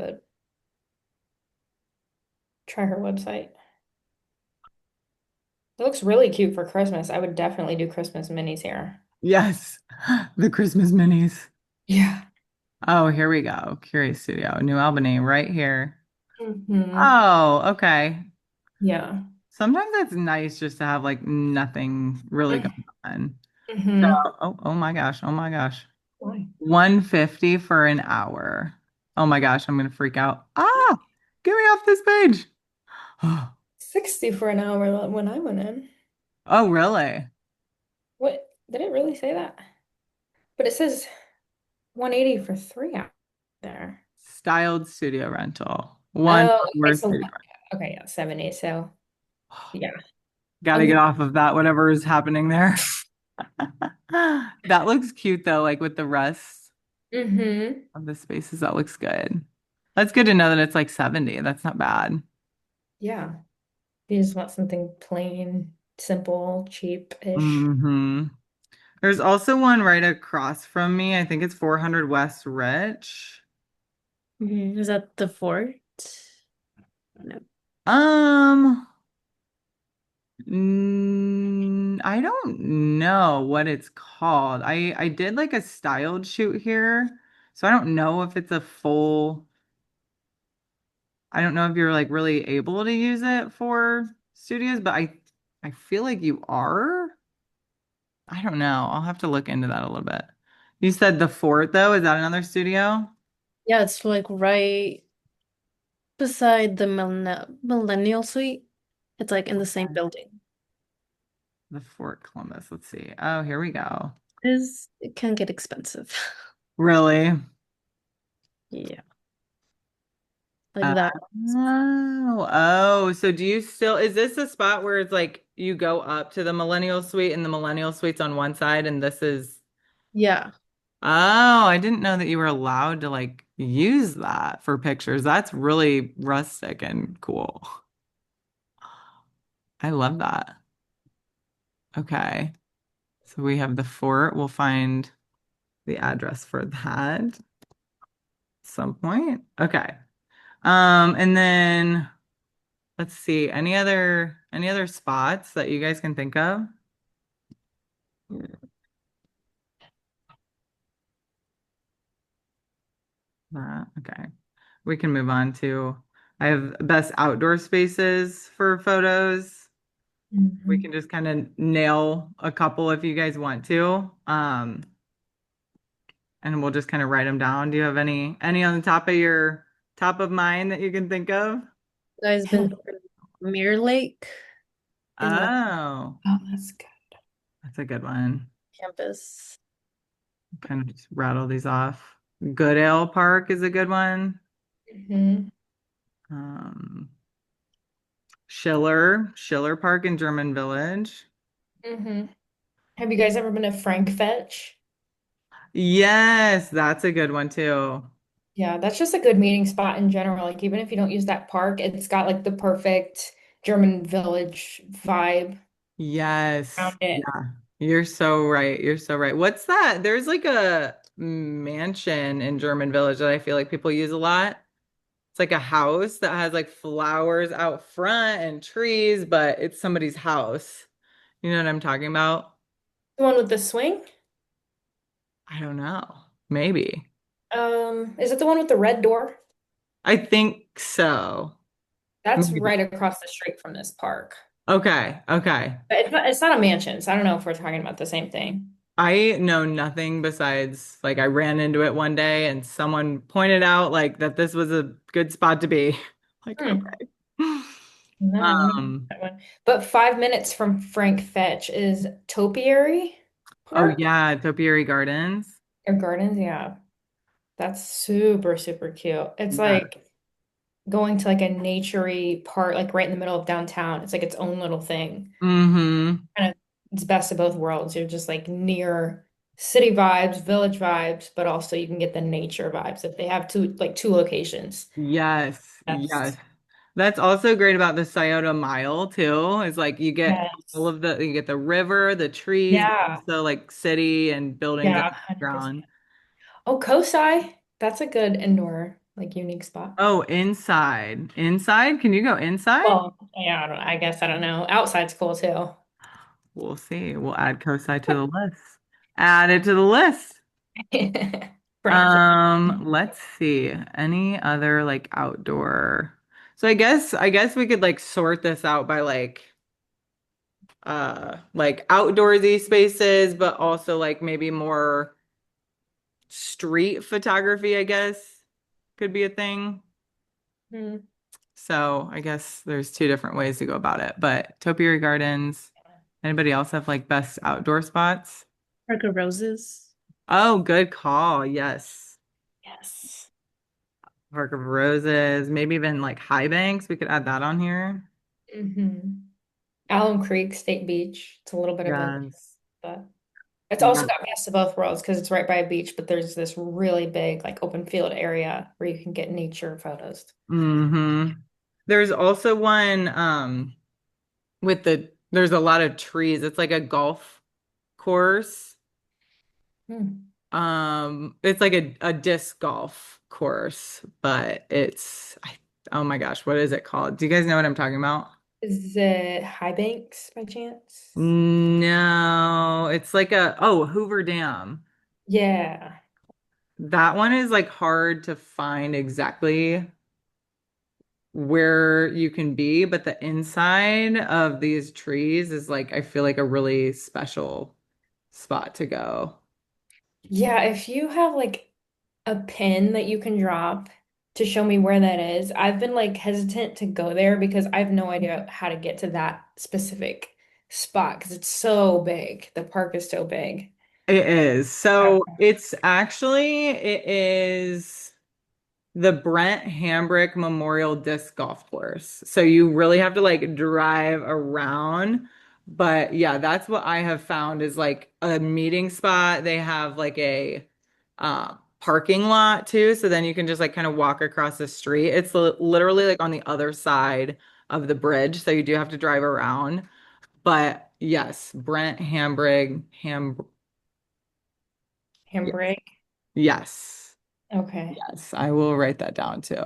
her website. It looks really cute for Christmas. I would definitely do Christmas minis here. Yes, the Christmas minis. Yeah. Oh, here we go. Curious Studio, New Albany, right here. Hmm. Oh, okay. Yeah. Sometimes that's nice just to have like nothing really going on. So, Mm-hmm. oh my gosh, oh my gosh. Why? 150 for an hour. Oh my gosh, I'm gonna freak out. Ah, get me off this page. 60 for an hour when I went in. Oh, really? What? Did it really say that? But it says 180 for 3 hours there. Styled studio rental. One Oh, okay. hour So, studio okay, yeah, 70. So, rental. yeah. Gotta get Okay. off of that, whatever is happening there. That looks cute though, like with the rest Mm-hmm. of the spaces. That looks good. That's good to know that it's like 70. That's not bad. Yeah. You just want something plain, simple, cheap-ish. Hmm. There's also one right across from me. I think it's 400 West Rich. Is that the fort? No. Um, I don't know what it's called. I did like a styled shoot here, so I don't know if it's a full. I don't know if you're like really able to use it for studios, but I feel like you are. I don't know. I'll have to look into that a little bit. You said the Fort though, is that another studio? Yeah, it's like right beside the Millennial Suite. It's like in the same Okay. building. The Fort Columbus. Let's see. Oh, here we go. It can get expensive. Really? Yeah, like Oh, that. so do you still, is this a spot where it's like you go up to the Millennial Suite and the Millennial Suite's on one side and this is, Yeah. oh, I didn't know that you were allowed to like use that for pictures. That's really rustic and cool. I love that. Okay. So we have the fort. We'll find the address for that at some point. Okay. And then let's see, any other spots that you guys can think of? Okay. We can move on to I have best outdoor spaces for photos. We Mhm. can just kind of nail a couple if you guys want to. And we'll just kind of write them down. Do you have any on the top of your top of mind that you can think of? You guys been to Mirror Lake in the Oh, Oh, that's good. that's a good one. campus? Kind of just rattle these off. Goodale Park is a good one. Hmm. Um, Schiller Park in German Village. Hmm. Have you guys ever been to Frank Fetch? Yes, that's a good one too. Yeah, that's just a good meeting spot in general. Like even if you don't use that park, it's got like the perfect German village vibe Yes. around it. Yeah. You're so right. You're so right. What's that? There's like a mansion in German Village that I feel like people use a lot. It's like a house that has like flowers out front and trees, but it's somebody's house. You know what I'm talking about? The one with the swing? I don't know. Maybe. Is it the one with the red door? I think so. That's Maybe. right across the street from this park. Okay. Okay. But it's not a mansion, so I don't know if we're talking about the same thing. I know nothing besides like I ran into it one day and someone pointed out like that this was a good spot to be. Like, Hmm. okay. No, I've never heard Um, that one. But 5 minutes from Frank Fetch is Topiary oh Park yeah, Topiary Gardens. or Gardens. Yeah, that's super, super cute. It's Yeah. like going to like a naturey part, like right in the middle of downtown. It's like its own little thing. Mm-hmm. Kind of, it's best of both worlds. You're just like near city vibes, village vibes, but also you can get the nature vibes if they have two locations. Yes. Yes. That's That's also great about the Scioto Mile too, is like you get all yes. of the you get the river, the trees, but Yeah. also like city and buildings in Yeah, the 100%. background. Oh, Kosai. That's a good indoor. like unique spot? Oh, inside. Inside? Can you go inside? Well, yeah, I guess I don't know. Outside's cool too. We'll see. We'll add Cosi to the list. Add it to the list. Browns. Let's see. Any other like outdoor? So I guess we could like sort this out by like outdoorsy spaces, but also like maybe more street photography, I guess could be a thing. Hmm. So I guess there's two different ways to go about it. But Topiary Gardens, anybody else have like best outdoor spots? Park of Roses. Oh, good call. Yes. Yes. Park of Roses, maybe even like High Banks. We could add that on here. Hmm. Alum Creek State Beach. It's a little bit of both, Yes. but it's also Yeah. got best of both worlds because it's right by a beach, but there's this really big like open field area where you can get nature photos. There's also one there's a lot of trees. It's like a golf course. Hmm. It's like a disc golf course, but oh my gosh, what is it called? Do you guys know what I'm talking about? Is it High Banks by chance? No, it's like Hoover Dam. Yeah. That one is like hard to find exactly where you can be, but the inside of these trees is like I feel like a really special spot to go. Yeah, if you have like a pin that you can drop to show me where that is, I've been like hesitant to go there because I have no idea how to get to that specific spot because it's so big. The park is so big. It is. So Okay. it is the Brent Hambrick Memorial Disc Golf Course. So you really have to like drive around. But yeah, that's what I have found is like a meeting spot. They have like a parking lot too. So then you can just like kind of walk across the street. It's literally like on the other side of the bridge. So you do have to drive around. But yes, Brent Hambrick, Handbrake. yes. Okay. Yes, I will write that down too.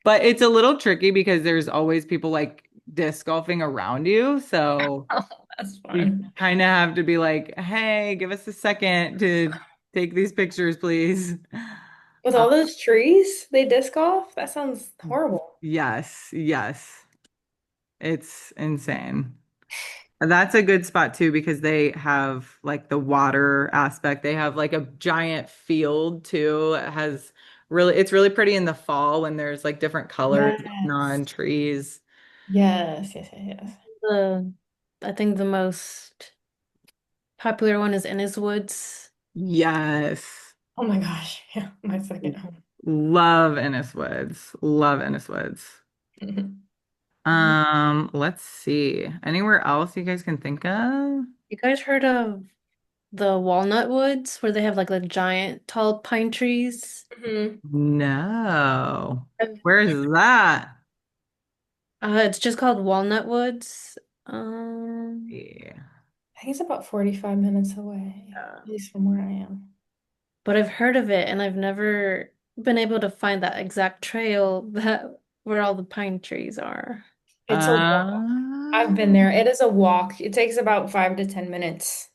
But it's a little tricky because there's always people like disc golfing around you. So Oh, that's you fun. kind of have to be like, hey, give us a second to take these pictures, please. With Uh, all those trees, they disc golf? That sounds horrible. yes, yes. It's insane. That's a good spot too because they have like the water aspect. They have like a giant field too. It's really pretty in the fall when there's like different colors going Yes. on trees. Yes, yes, yes, yes. The I think the most popular one is Ennis Woods. Yes. Oh my gosh. Yeah, my second home. Love Ennis Woods. Love Ennis Woods. Let's see. Anywhere else you guys can think of? You guys heard of the Walnut Woods where they have like the giant tall pine trees? Mhm. No. I've- Where is that? it's just called Walnut Woods. Yeah. I think it's about 45 minutes away, Uh, at least from where I am. but I've heard of it and I've never been able to find that exact trail that where all the pine trees are. It's a walk. I've been there. It is a walk. It takes about 5 to 10 minutes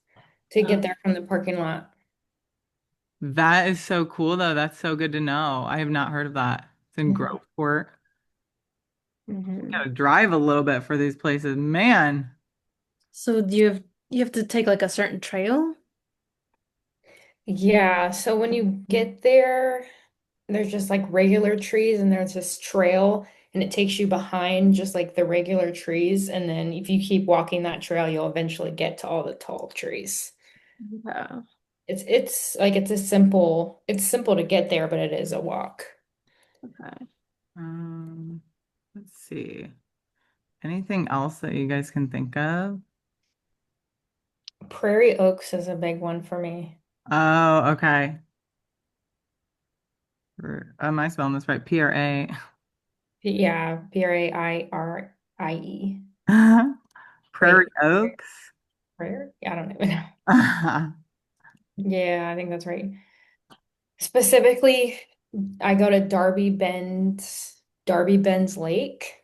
to Uh, get there from the parking lot. That is so cool though. That's so good to know. I have not heard of that. It's in Mhm. Groveport. mhm. Gotta drive a little bit for these places. Man. So you have to take like a certain trail? Yeah, so when you get there, there's just like regular trees and there's this trail and it takes you behind just like the regular trees. And then if you keep walking that trail, you'll eventually get to all the tall trees. Yeah. It's like it's simple to get there, but it is a walk. Okay. Um, let's see. Anything else that you guys can think of? Prairie Oaks is a big one for me. Oh, okay. Am I spelling this right? PRA. Yeah, Prairie. Prairie Wait, Oaks. Prairie? Yeah, I don't even know. Yeah, I think that's right. Specifically. I go to Darby Bends Lake.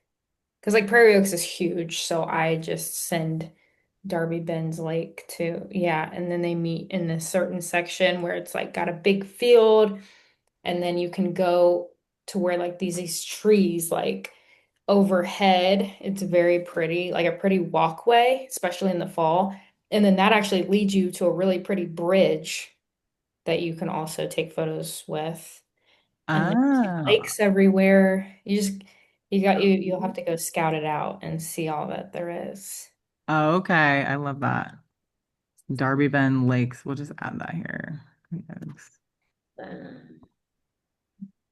Because like Prairie Oaks is huge, so I just send Darby Bends Lake to, yeah, and then they meet in a certain section where it's like got a big field, and then you can go to where like these trees like overhead. It's very pretty, like a pretty walkway, especially in the fall. And then that actually leads you to a really pretty bridge that you can also take photos with. And there's Oh, lakes everywhere. You'll have to go scout it out and see all that there is. oh, okay. I love that. Darby Bend Lakes. We'll just add that here. Yes.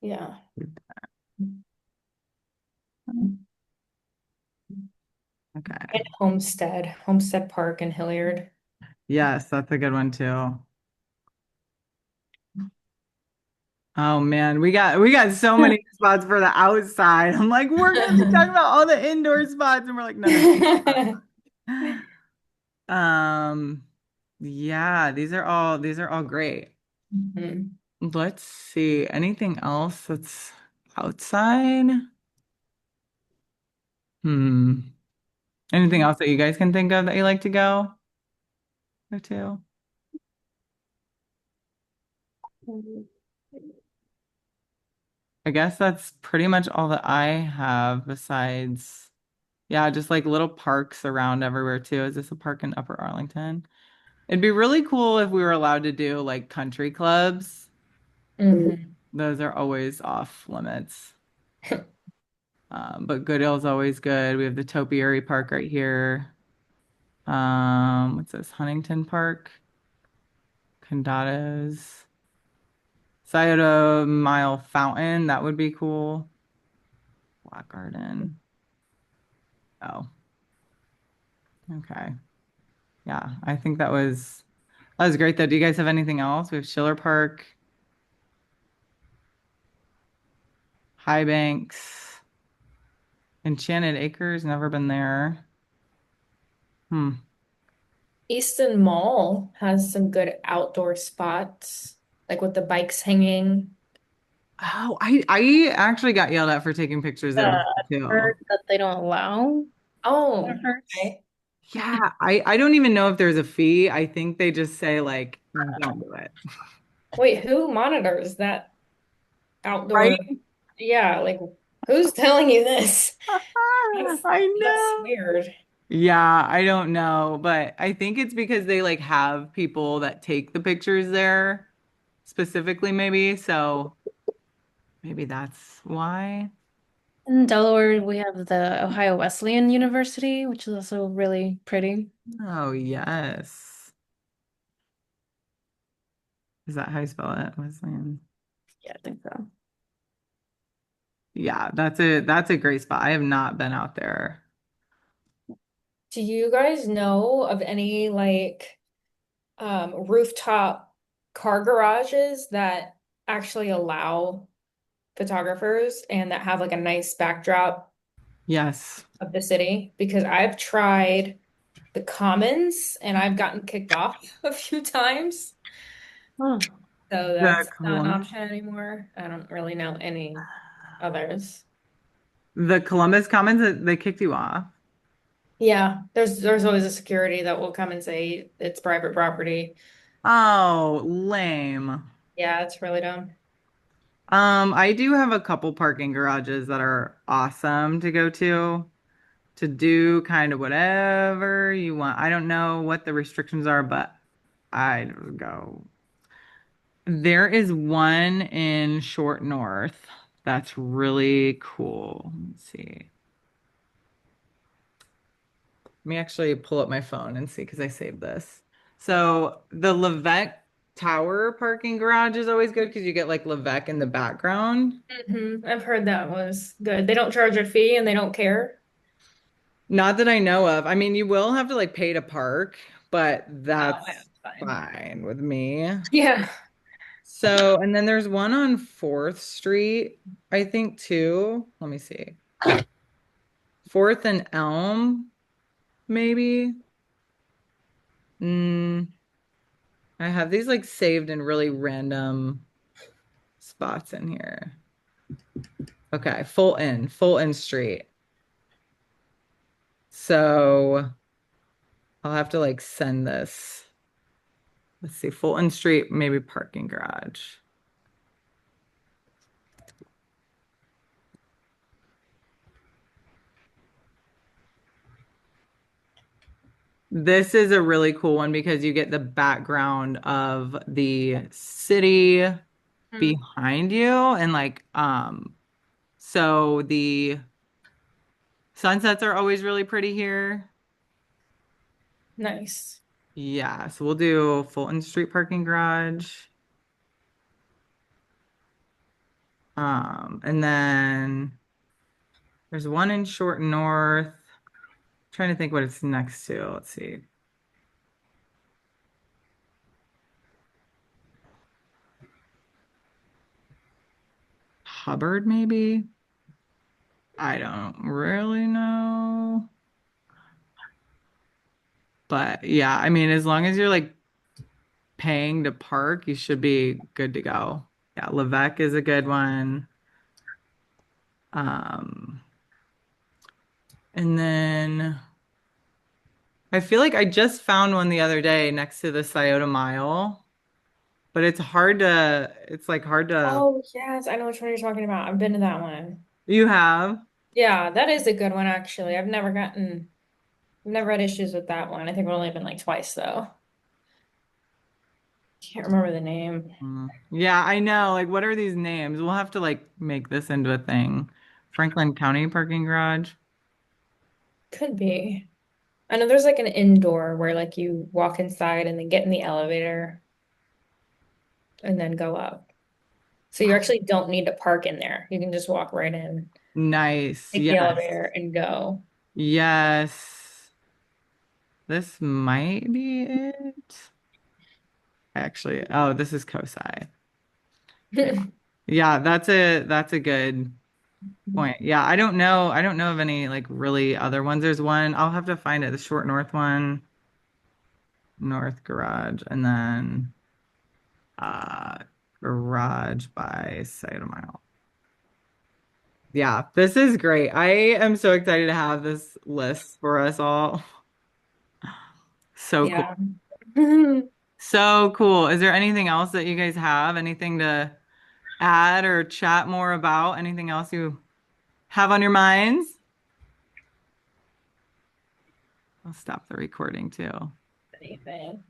Yeah. And Okay. Homestead Park in Hilliard. Yes, that's a good one too. Oh man, we got so many spots for the outside. I'm like, we're gonna be talking about all the indoor spots, and we're like, no, no, no. Yeah, these are all great. Mhm. Let's see. Anything else that's outside? Hmm. Anything else that you guys can think of that you like to go to? I guess that's pretty much all that I have besides, yeah, just like little parks around everywhere too. Is this a park in Upper Arlington? It'd be really cool if we were allowed to do like country clubs. Mhm. Those are always off limits. But Goodale's always good. We have the Topiary Park right here. What's this? Huntington Park, Condados, Scioto Mile Fountain. That would be cool. Black Garden. Oh, okay. Yeah, I think that was great though. Do you guys have anything else? We have Schiller Park, High Banks, Enchanted Acres. Never been there. Hmm. Easton Mall has some good outdoor spots, like with the bikes hanging. Oh, I actually got yelled at for taking pictures at Mall I've too. heard that they don't allow Oh, photographers. okay. Yeah, I don't even know if there's a fee. I think they just say like, don't do it. Wait, who monitors that Right? outdoor? Yeah, like who's telling you this? I That's know. weird. Yeah, I don't know, but I think it's because they like have people that take the pictures there specifically, maybe. So maybe that's why. In Delaware, we have the Ohio Wesleyan University, which is also really pretty. Oh, yes. Is that how you spell it? Wesleyan. Yeah, I think so. Yeah, that's a great spot. I have not been out there. Do you guys know of any like rooftop car garages that actually allow photographers and that have like a nice backdrop Yes. of the city? Because I've tried the Commons and I've gotten kicked off a few times. Oh. So The that's not an Columbus, option anymore. I don't really know any others. the Columbus Commons, they kicked you off. Yeah, there's always a security that will come and say it's private property. Oh, lame. Yeah, it's really dumb. I do have a couple parking garages that are awesome to do kind of whatever you want. I don't know what the restrictions are, but I just go. There is one in Short North that's really cool. Let's see. Let me actually pull up my phone and see because I saved this. So the Levesque Tower parking garage is always good because you get like Levesque in the background. I've heard that was good. They don't charge a fee and they don't care. Not that I know of. I mean, you will have to like pay to park, but Oh, yeah, that's fine. fine with me. Yeah. So, and then there's one on 4th Street, I think too. Let me see. 4th and Elm, maybe. I have these like saved in really random spots in here. Okay, Fulton Street. So I'll have to like send this. Let's see, Fulton Street, maybe parking garage. This is a really cool one because you get the background of the city Hmm. behind you and like so the sunsets are always really pretty here. Nice. Yeah, so we'll do Fulton Street parking garage. And then there's one in Short North. Trying to think what it's next to. Let's see. Hubbard, maybe? I don't really know. But yeah, I mean, as long as you're like paying to park, you should be good to go. Yeah, Levesque is a good one. Um, and then I feel like I just found one the other day next to the Scioto Mile, but it's like hard to, Oh, yes, I know which one you're talking about. I've been to that one. you have. Yeah, that is a good one actually. I've never had issues with that one. I think I've only been like twice though. Can't remember the name. Yeah, I know. Like, what are these names? We'll have to like make this into a thing. Franklin County parking garage. Could be. I know there's like an indoor where like you walk inside and then get in the elevator and then go up. So you actually don't need to park in there. You can just walk right in, Nice. take the Yes. elevator and go. Yes. This might be it. Actually, oh, this is Kosai. Yeah. Yeah, that's a good point. Yeah, I don't know. I don't know of any like really other ones. There's one. I'll have to find it. The Short North one, North Garage, and then uh Garage by Side Mile. Yeah, this is great. I am so excited to have this list for us all. So cool. Yeah. So cool. Is there anything else that you guys have? Anything to add or chat more about? Anything else you have on your minds? I'll stop the recording too. Anything.